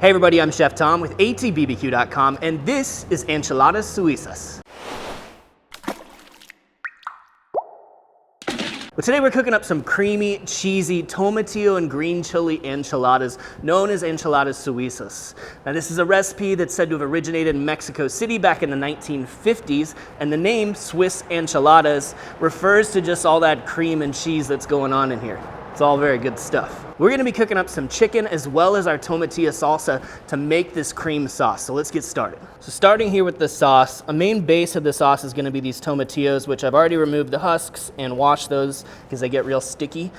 Hey everybody, I'm Chef Tom with atbbq.com, and this is Enchiladas Suizas. Well, today we're cooking up some creamy, cheesy tomatillo and green chili enchiladas known as Enchiladas Suizas. Now this is a recipe that's said to have originated in Mexico City back in the 1950s, and the name Swiss enchiladas refers to just all that cream and cheese that's going on in here. It's all very good stuff. We're gonna be cooking up some chicken as well as our tomatillo salsa to make this cream sauce. So let's get started. So starting here with the sauce, a main base of the sauce is gonna be these tomatillos, which I've already removed the husks and washed those because they get real sticky.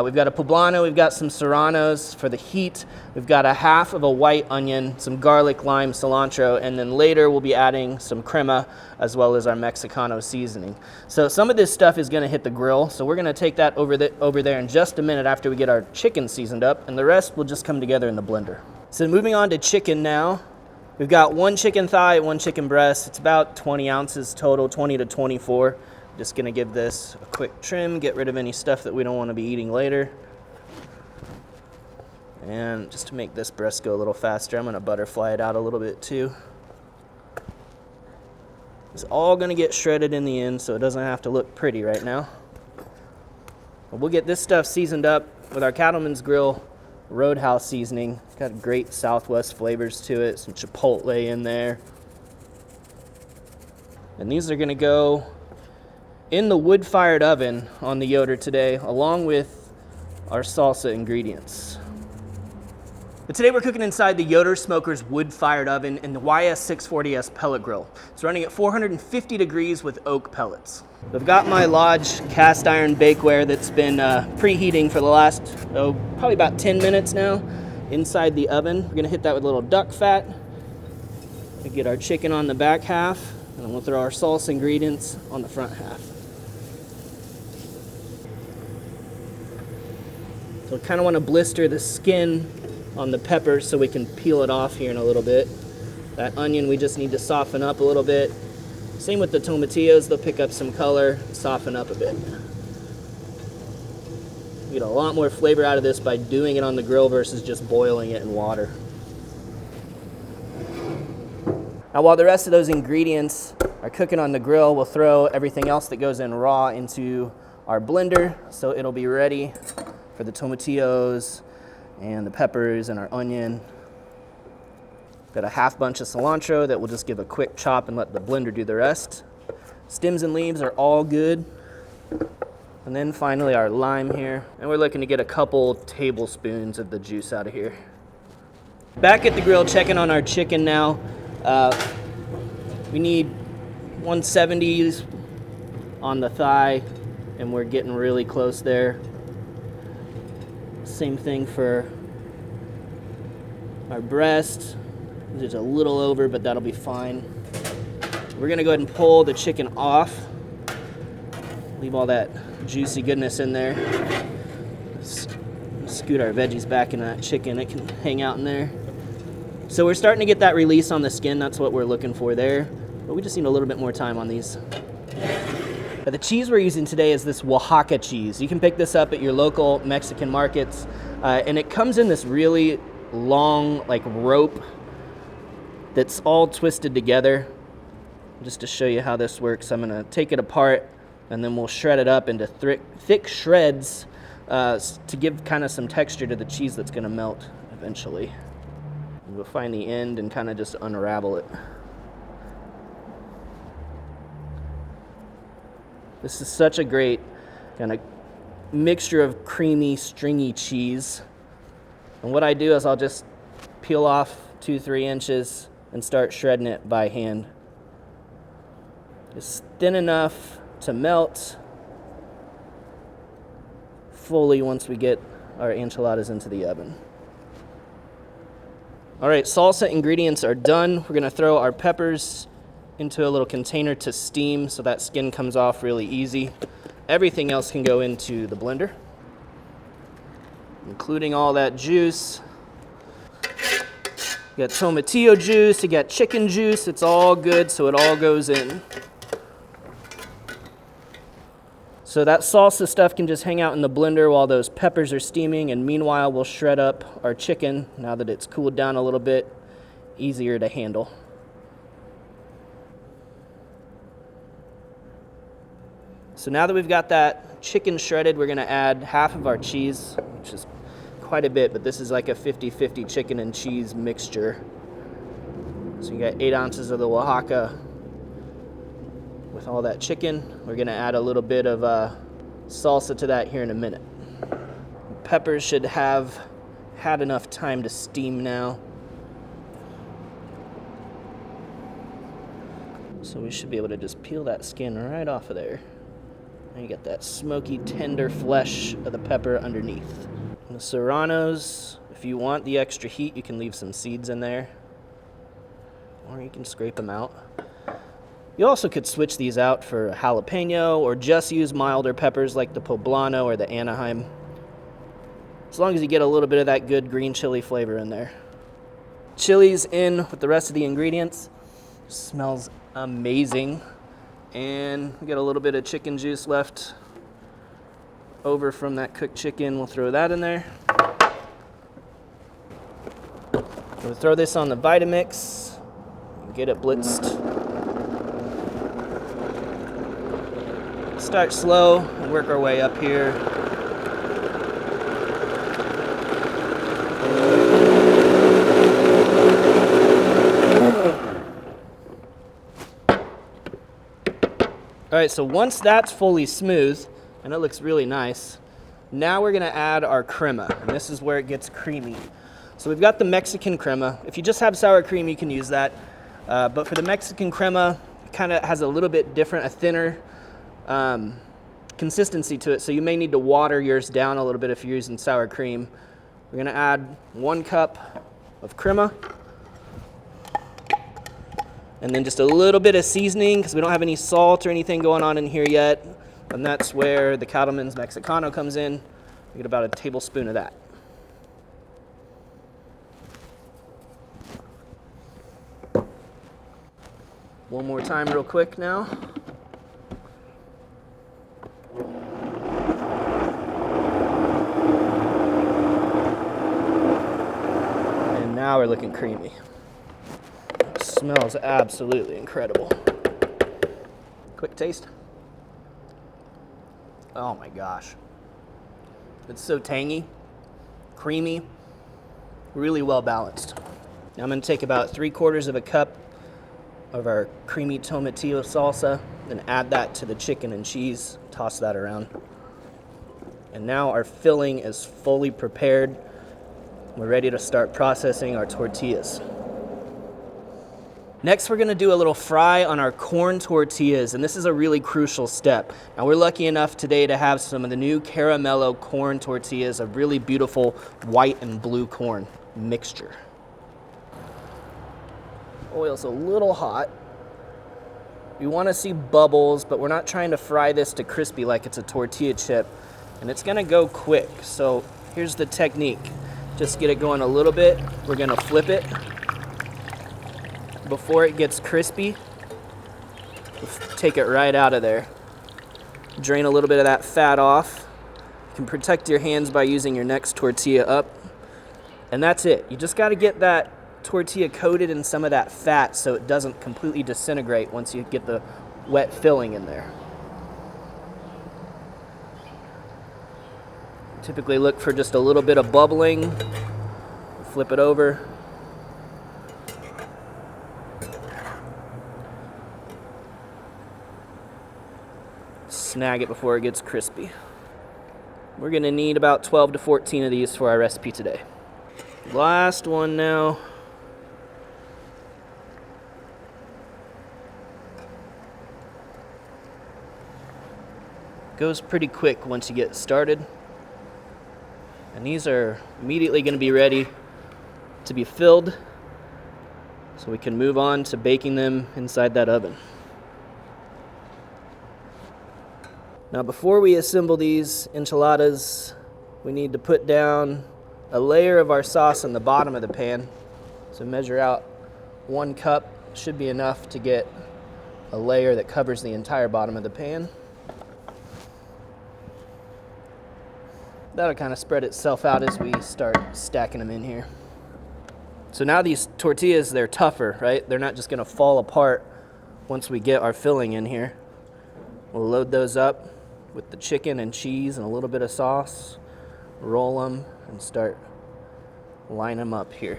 We've got a poblano, we've got some serranos for the heat. We've got a half of a white onion, some garlic, lime, cilantro, and then later we'll be adding some crema as well as our Mexicano seasoning. So some of this stuff is gonna hit the grill, so we're gonna take that over there in just a minute after we get our chicken seasoned up, and the rest will just come together in the blender. So moving on to chicken now. We've got one chicken thigh, one chicken breast. It's about 20 ounces total, 20 to 24. Just gonna give this a quick trim, get rid of any stuff that we don't wanna be eating later. And just to make this breast go a little faster, I'm gonna butterfly it out a little bit too. It's all gonna get shredded in the end, so it doesn't have to look pretty right now. But we'll get this stuff seasoned up with our Cattleman's Grill Roadhouse seasoning. It's got great Southwest flavors to it, some chipotle in there. And these are gonna go in the wood-fired oven on the Yoder today, along with our salsa ingredients. But today we're cooking inside the Yoder Smokers Wood-Fired Oven in the YS640S pellet grill. It's running at 450 degrees with oak pellets. I've got my Lodge cast iron bakeware that's been preheating for the last, probably about 10 minutes now inside the oven. We're gonna hit that with a little duck fat. We get our chicken on the back half, and then we'll throw our salsa ingredients on the front half. So I kind of want to blister the skin on the pepper so we can peel it off here in a little bit. That onion we just need to soften up a little bit. Same with the tomatillos, they'll pick up some color, soften up a bit. You get a lot more flavor out of this by doing it on the grill versus just boiling it in water. Now while the rest of those ingredients are cooking on the grill, we'll throw everything else that goes in raw into our blender so it'll be ready for the tomatillos and the peppers and our onion. Got a half bunch of cilantro that we'll just give a quick chop and let the blender do the rest. Stems and leaves are all good. And then finally our lime here. And we're looking to get a couple tablespoons of the juice out of here. Back at the grill, checking on our chicken now. We need 170s on the thigh, and we're getting really close there. Same thing for our breast. Just a little over, but that'll be fine. We're gonna go ahead and pull the chicken off. Leave all that juicy goodness in there. Scoot our veggies back into that chicken. It can hang out in there. So we're starting to get that release on the skin. That's what we're looking for there. But we just need a little bit more time on these. The cheese we're using today is this Oaxaca cheese. You can pick this up at your local Mexican markets, and it comes in this really long, like rope that's all twisted together. Just to show you how this works, I'm gonna take it apart, and then we'll shred it up into thick shreds to give kind of some texture to the cheese that's gonna melt eventually. And we'll find the end and kind of just unravel it. This is such a great kind of mixture of creamy, stringy cheese. And what I do is I'll just peel off 2-3 inches and start shredding it by hand. Just thin enough to melt fully once we get our enchiladas into the oven. All right, salsa ingredients are done. We're gonna throw our peppers into a little container to steam so that skin comes off really easy. Everything else can go into the blender, including all that juice. You got tomatillo juice, you got chicken juice, it's all good, so it all goes in. So that salsa stuff can just hang out in the blender while those peppers are steaming, and meanwhile we'll shred up our chicken now that it's cooled down a little bit, easier to handle. So now that we've got that chicken shredded, we're gonna add half of our cheese, which is quite a bit, but this is like a 50-50 chicken and cheese mixture. So you got 8 ounces of the Oaxaca with all that chicken. We're gonna add a little bit of salsa to that here in a minute. Peppers should have had enough time to steam now. So we should be able to just peel that skin right off of there. And you get that smoky, tender flesh of the pepper underneath. And the serranos, if you want the extra heat, you can leave some seeds in there, or you can scrape them out. You also could switch these out for a jalapeno or just use milder peppers like the Poblano or the Anaheim, as long as you get a little bit of that good green chili flavor in there. Chili's in with the rest of the ingredients. Smells amazing. And we got a little bit of chicken juice left over from that cooked chicken. We'll throw that in there. We'll throw this on the Vitamix, get it blitzed. Start slow and work our way up here. All right, so once that's fully smooth, and it looks really nice, now we're gonna add our crema, and this is where it gets creamy. So we've got the Mexican crema. If you just have sour cream, you can use that. But for the Mexican crema, it kind of has a little bit different, a thinner consistency to it, so you may need to water yours down a little bit if you're using sour cream. We're gonna add 1 cup of crema, and then just a little bit of seasoning, because we don't have any salt or anything going on in here yet, and that's where the Cattleman's Mexicano comes in. We get about a tablespoon of that. One more time real quick now. And now we're looking creamy. It smells absolutely incredible. Quick taste. Oh my gosh. It's so tangy, creamy, really well balanced. Now I'm going to take about 3/4 of a cup of our creamy tomatillo salsa, then add that to the chicken and cheese, toss that around. And now our filling is fully prepared. We're ready to start processing our tortillas. Next, we're gonna do a little fry on our corn tortillas, and this is a really crucial step. Now, we're lucky enough today to have some of the new Caramelo corn tortillas, a really beautiful white and blue corn mixture. Oil's a little hot. We wanna see bubbles, but we're not trying to fry this to crispy like it's a tortilla chip, and it's gonna go quick. So here's the technique. Just get it going a little bit. We're gonna flip it. Before it gets crispy, take it right out of there. Drain a little bit of that fat off. You can protect your hands by using your next tortilla up. And that's it. You just gotta get that tortilla coated in some of that fat so it doesn't completely disintegrate once you get the wet filling in there. Typically look for just a little bit of bubbling. Flip it over. Snag it before it gets crispy. We're gonna need about 12 to 14 of these for our recipe today. Last one now. Goes pretty quick once you get started. And these are immediately gonna be ready to be filled, so we can move on to baking them inside that oven. Now, before we assemble these enchiladas, we need to put down a layer of our sauce on the bottom of the pan. So measure out 1 cup, should be enough to get a layer that covers the entire bottom of the pan. That'll kind of spread itself out as we start stacking them in here. So now these tortillas, they're tougher, right? They're not just gonna fall apart once we get our filling in here. We'll load those up with the chicken and cheese and a little bit of sauce, roll them, and start line them up here.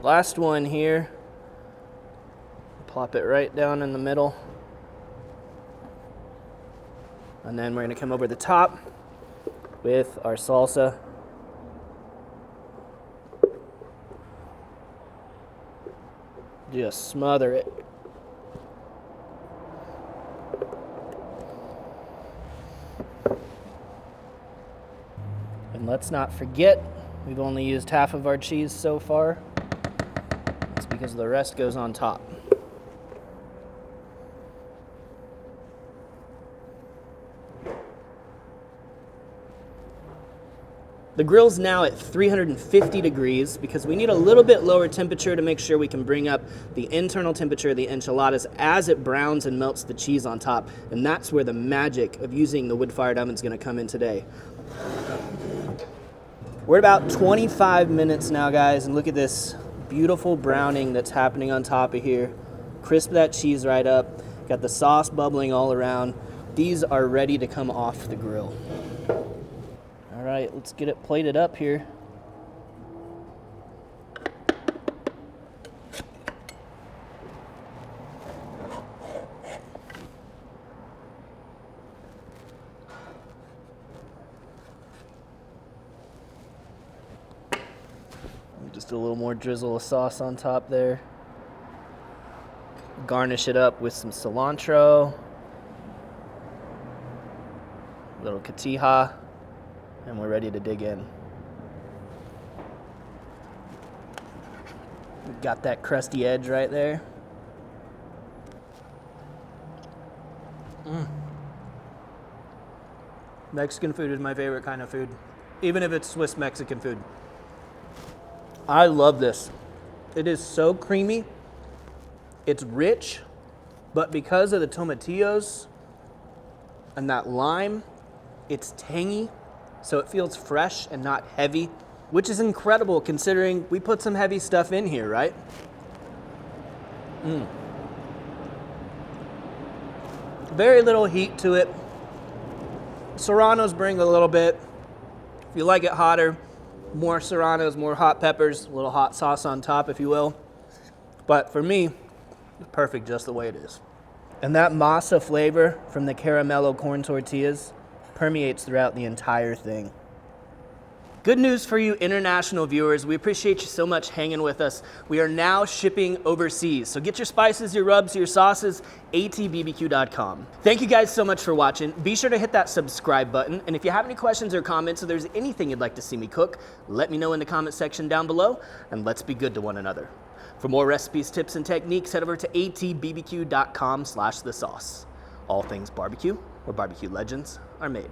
Last one here. Plop it right down in the middle. And then we're gonna come over the top with our salsa. Just smother it. And let's not forget, we've only used half of our cheese so far. That's because the rest goes on top. The grill's now at 350 degrees because we need a little bit lower temperature to make sure we can bring up the internal temperature of the enchiladas as it browns and melts the cheese on top. And that's where the magic of using the wood-fired oven is going to come in today. We're at about 25 minutes now, guys, and look at this beautiful browning that's happening on top of here. Crisp that cheese right up. Got the sauce bubbling all around. These are ready to come off the grill. All right, let's get it plated up here. Just a little more drizzle of sauce on top there. Garnish it up with some cilantro, a little cotija, and we're ready to dig in. We've got that crusty edge right there. Mexican food is my favorite kind of food, even if it's Swiss Mexican food. I love this. It is so creamy. It's rich, but because of the tomatillos and that lime, it's tangy, so it feels fresh and not heavy, which is incredible considering we put some heavy stuff in here, right? Very little heat to it. Serranos bring a little bit. If you like it hotter, more serranos, more hot peppers, a little hot sauce on top, if you will. But for me, it's perfect just the way it is. And that masa flavor from the caramello corn tortillas permeates throughout the entire thing. Good news for you international viewers. We appreciate you so much hanging with us. We are now shipping overseas. So get your spices, your rubs, your sauces, atbbq.com. Thank you guys so much for watching. Be sure to hit that subscribe button. And if you have any questions or comments, or there's anything you'd like to see me cook, let me know in the comment section down below, and let's be good to one another. For more recipes, tips, and techniques, head over to atbbq.com/thesauce. All things barbecue, where barbecue legends are made.